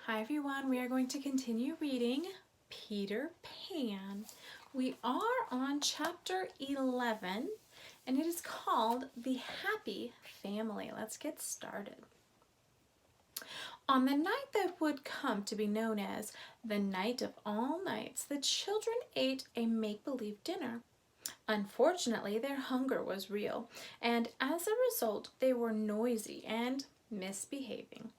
Hi everyone, we are going to continue reading Peter Pan. We are on chapter 11 and it is called The Happy Family. Let's get started. On the night that would come to be known as the night of all nights, the children ate a make-believe dinner. Unfortunately, their hunger was real, and as a result, they were noisy and misbehaving.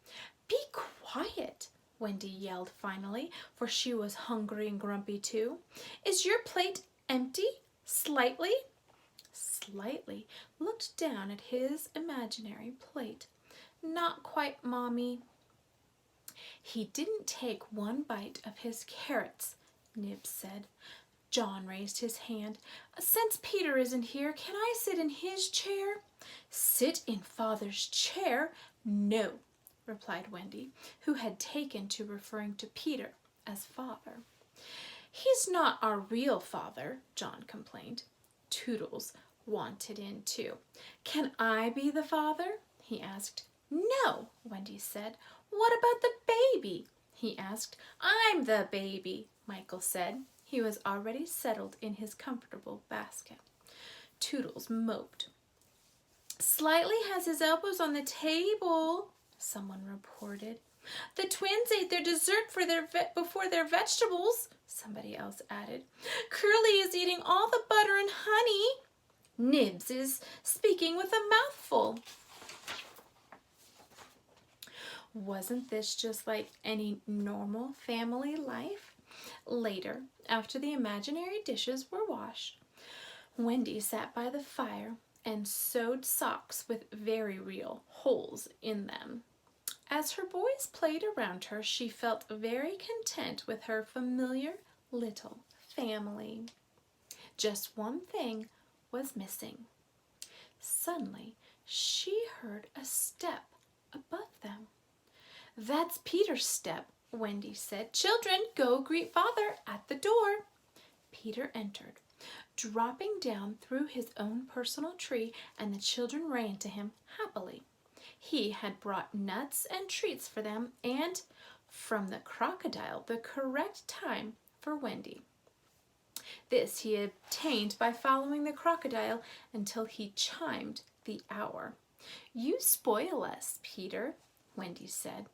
"Be quiet!" Wendy yelled finally, for she was hungry and grumpy too. "Is your plate empty?" Slightly looked down at his imaginary plate. "Not quite, Mommy." "He didn't take one bite of his carrots," Nibs said. John raised his hand. "Since Peter isn't here, can I sit in his chair?" "Sit in Father's chair? No," replied Wendy, who had taken to referring to Peter as father. "He's not our real father," John complained. Toodles wanted in too. "Can I be the father?" he asked. "No," Wendy said. "What about the baby?" he asked. "I'm the baby," Michael said. He was already settled in his comfortable basket. Toodles moped. "Slightly has his elbows on the table," someone reported. "The twins ate their dessert before their vegetables," somebody else added. "Curly is eating all the butter and honey." "Nibs is speaking with a mouthful." Wasn't this just like any normal family life? Later, after the imaginary dishes were washed, Wendy sat by the fire and sewed socks with very real holes in them. As her boys played around her, she felt very content with her familiar little family. Just one thing was missing. Suddenly, she heard a step above them. "That's Peter's step," Wendy said. "Children, go greet Father at the door." Peter entered, dropping down through his own personal tree, and the children ran to him happily. He had brought nuts and treats for them, and from the crocodile the correct time for Wendy. This he obtained by following the crocodile until he chimed the hour. "You spoil us, Peter," Wendy said.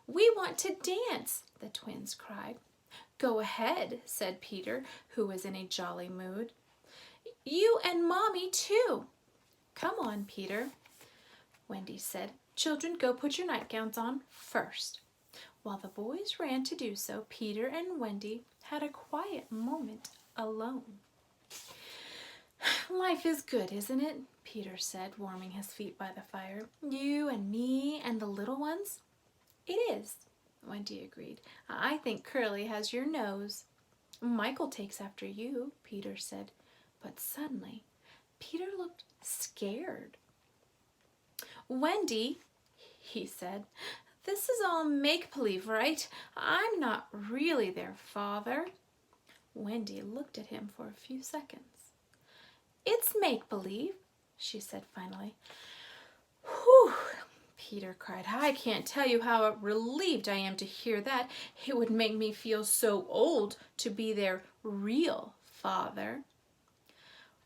"We want to dance," the twins cried. "Go ahead," said Peter, who was in a jolly mood. "You and Mommy too." "Come on, Peter," Wendy said. "Children, go put your nightgowns on first." While the boys ran to do so, Peter and Wendy had a quiet moment alone. "Life is good, isn't it?" Peter said, warming his feet by the fire. "You and me and the little ones." "It is," Wendy agreed. "I think Curly has your nose." "Michael takes after you," Peter said. But suddenly, Peter looked scared. "Wendy," he said, "this is all make-believe, right? I'm not really their father." Wendy looked at him for a few seconds. "It's make-believe," she said finally. "Whew!" Peter cried. "I can't tell you how relieved I am to hear that. It would make me feel so old to be their real father."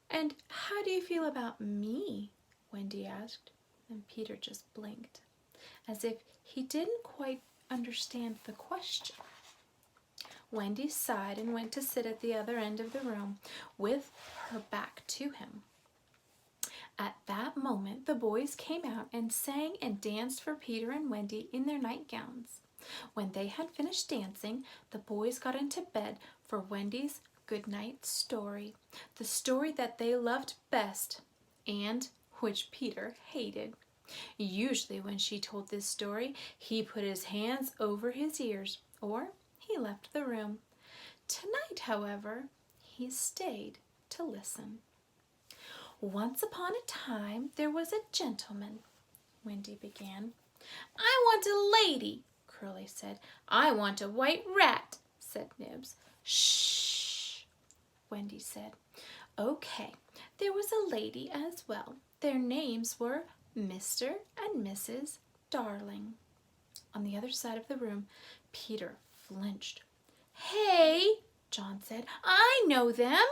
"And how do you feel about me?" Wendy asked, and Peter just blinked, as if he didn't quite understand the question. Wendy sighed and went to sit at the other end of the room with her back to him. At that moment, the boys came out and sang and danced for Peter and Wendy in their nightgowns. When they had finished dancing, the boys got into bed for Wendy's goodnight story, the story that they loved best and which Peter hated. Usually when she told this story, he put his hands over his ears or he left the room. Tonight, however, he stayed to listen. "Once upon a time, there was a gentleman," Wendy began. "I want a lady," Curly said. "I want a white rat," said Nibs. "Shh," Wendy said. "Okay, there was a lady as well. Their names were Mr. and Mrs. Darling." On the other other side of the room. Peter flinched. "Hey," John said, "I know them."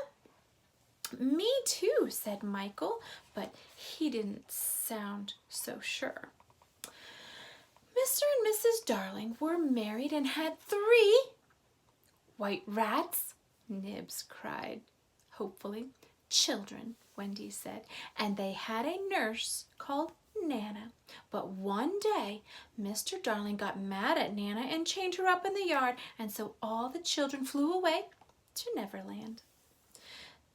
"Me too," said Michael, but he didn't sound so sure. Mr. and Mrs. Darling were married and had 3 "White rats," Nibs cried hopefully. "Children," Wendy said, "and they had a nurse called Nana. But one day Mr. Darling got mad at Nana and chained her up in the yard, and so all the children flew away to Neverland."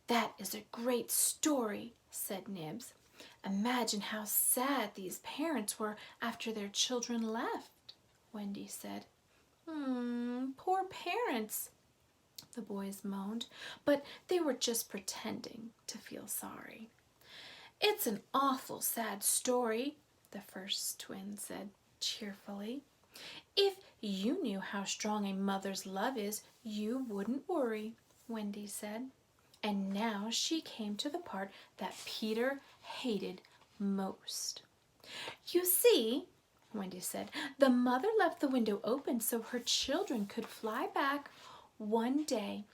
"That is a great story," said Nibs. "Imagine how sad these parents were after their children left," Wendy said. Poor parents," the boys moaned, but they were just pretending to feel sorry. "It's an awful sad story," the first twin said cheerfully. "If you knew how strong a mother's love is, you wouldn't worry," Wendy said. And now she came to the part that Peter hated most. "You see," Wendy said, "the mother left the window open so her children could fly back. One day,"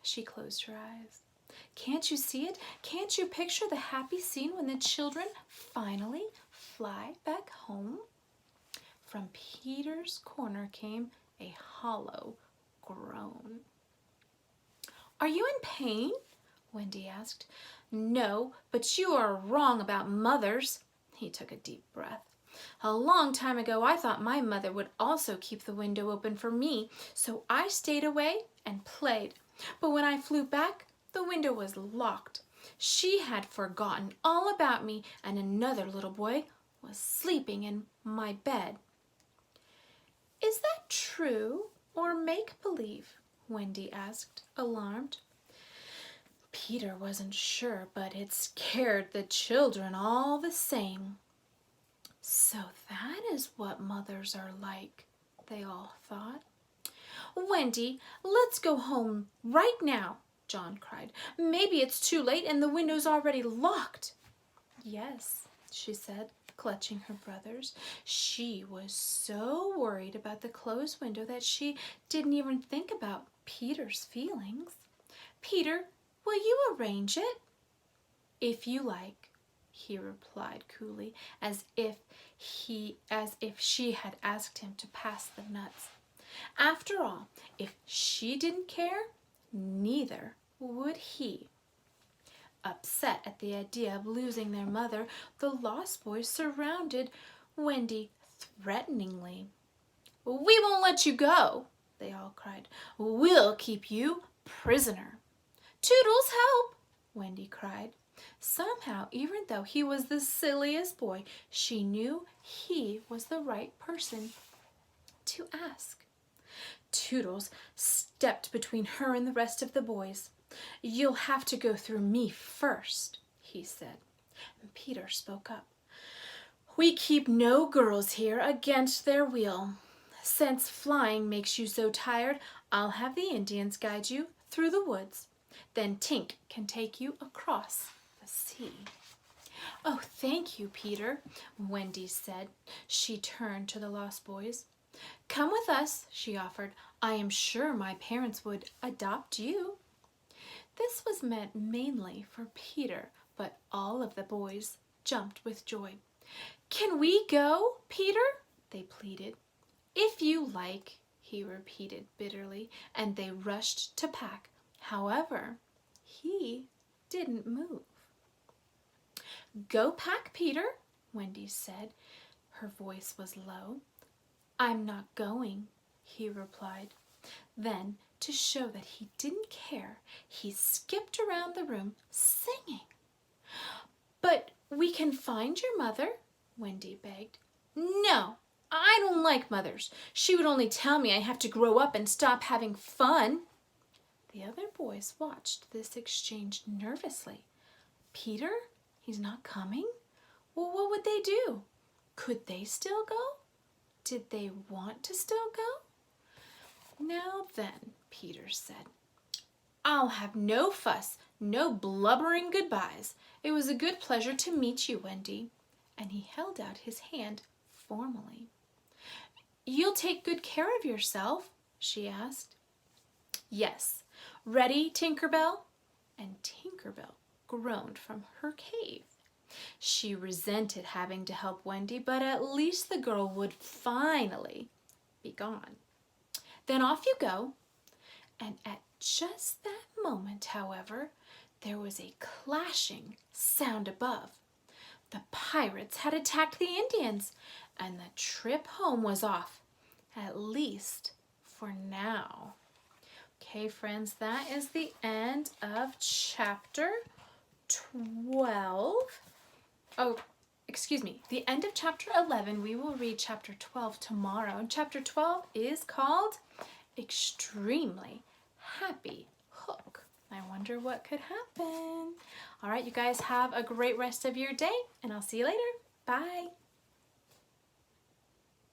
she closed her eyes. "Can't you see it? Can't you picture the happy scene when the children finally fly back home?" From Peter's corner came a hollow groan. "Are you in pain?" Wendy asked. "No, but you are wrong about mothers." He took a deep breath. "A long time ago I thought my mother would also keep the window open for me, so I stayed away and played. But when I flew back, the window was locked. She had forgotten all about me, and another little boy was sleeping in my bed." "Is that true or make-believe?" Wendy asked, alarmed. Peter wasn't sure, but it scared the children all the same. "So that is what mothers are like," they all thought. "Wendy, let's go home right now," John cried. "Maybe it's too late and the window's already locked." "Yes," she said, clutching her brothers. She was so worried about the closed window that she didn't even think about Peter's feelings. "Peter, will you arrange it?" "If you like," he replied coolly, as if she had asked him to pass the nuts. After all, if she didn't care, neither would he. Upset at the idea of losing their mother, the Lost Boys surrounded Wendy threateningly. "We won't let you go," they all cried. "We'll keep you prisoner." "Toodles, help!" Wendy cried. Somehow, even though he was the silliest boy, she knew he was the right person to ask. Toodles stepped between her and the rest of the boys. "You'll have to go through me first," he said. And Peter spoke up. "We keep no girls here against their will. Since flying makes you so tired, I'll have the Indians guide you through the woods. Then Tink can take you across the sea." "Oh, thank you, Peter," Wendy said. She turned to the Lost Boys. "Come with us," she offered. "I am sure my parents would adopt you." This was meant mainly for Peter, but all of the boys jumped with joy. "Can we go, Peter?" they pleaded. "If you like," he repeated bitterly, and they rushed to pack. However, he didn't move. "Go pack, Peter," Wendy said. Her voice was low. "I'm not going," he replied. Then, to show that he didn't care, he skipped around the room singing. "But we can find your mother," Wendy begged. "No, I don't like mothers. She would only tell me I have to grow up and stop having fun." The other boys watched this exchange nervously. "Peter? He's not coming? Well, what would they do? Could they still go? Did they want to still go?" "Now then," Peter said, "I'll have no fuss, no blubbering goodbyes. It was a good pleasure to meet you, Wendy." And he held out his hand formally. you'll take good care of yourself?" she asked. "Yes. Ready, Tinkerbell?" And Tinkerbell groaned from her cave. She resented having to help Wendy, but at least the girl would finally be gone. "Then off you go." And at just that moment, however, there was a clashing sound above. The pirates had attacked the Indians, and the trip home was off, at least for now. Okay, friends, that is the end of chapter 12. Oh, excuse me, the end of chapter 11. We will read chapter 12 tomorrow. And chapter 12 is called Extremely Happy Hook. I wonder what could happen. All right, you guys have a great rest of your day, and I'll see you later. Bye.